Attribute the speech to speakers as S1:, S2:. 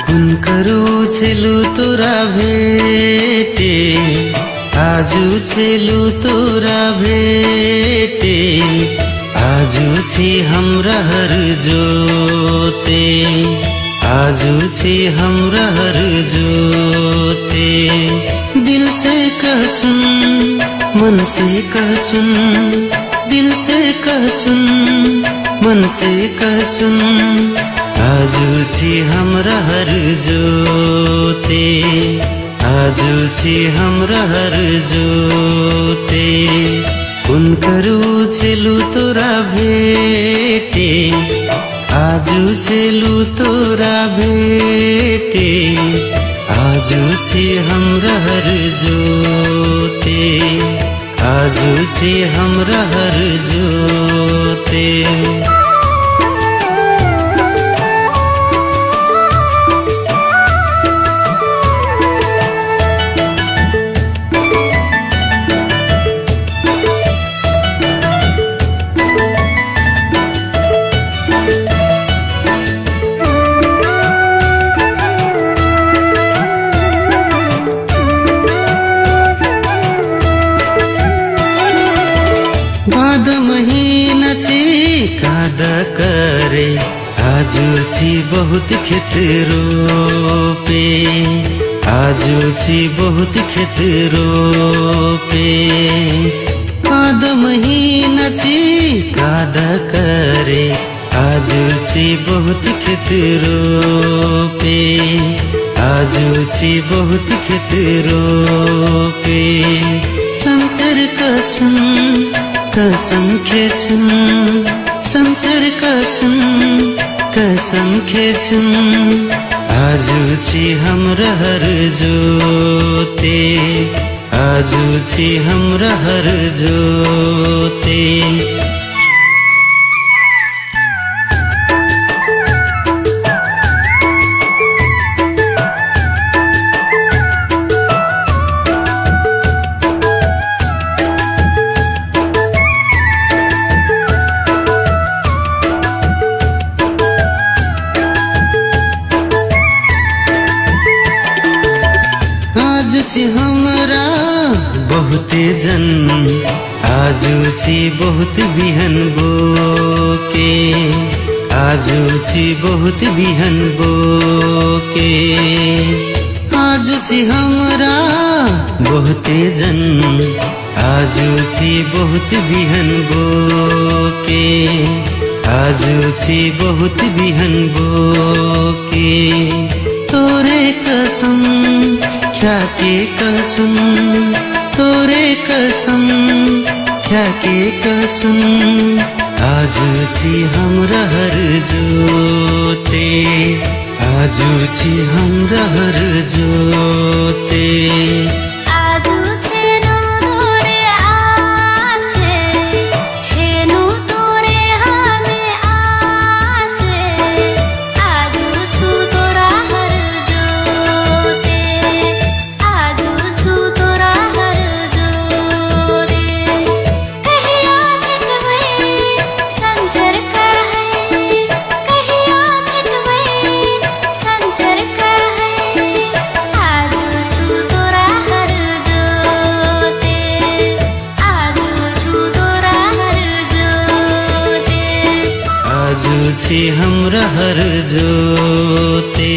S1: कुन करू छेलु तोरा भेटे आजु छेलु तोरा भेटे आजु छी हमरा हर जोते आजु छी हमरा हर जोते दिल से कहछुन मन से कहछुन दिल से कहछुन मन से कहछुन आजु छी हमरा हर जोते आजु छी हमरा हर जोते कुन करू छेलु तोरा भेटे आजु छेलु तोरा भेटे आजु छी हमरा हर जोते आजु छी हमरा हर जोते भाद महीना छी काद करे आजु छी बहुत खेत रोपे आजु छी बहुत खेत रोपे भाद महीना छी काद करे आजु छी बहुत खेत रोपे आजु छी बहुत खेत रोपे संचर कछुन कसम खेछुन संचर कछुन कसम खेछुन आजु छी हमरा हर जोते आजु छी हमरा हर जोते आजु छी हमरा बहुते जन आजु छी बहुत बिहन बोके आजु छी बहुत बिहन बोके आजु छी हमरा बहुते जन आजु छी बहुत बिहन बोके आजु छी बहुत बिहन बोके तोरे कसम ख्याके कहछुन तोरे कसम ख्याके कहछुन आजु छी हमरा हर जोते आजु छी हमरा हर जोते आजु छी हमरा हर जोते।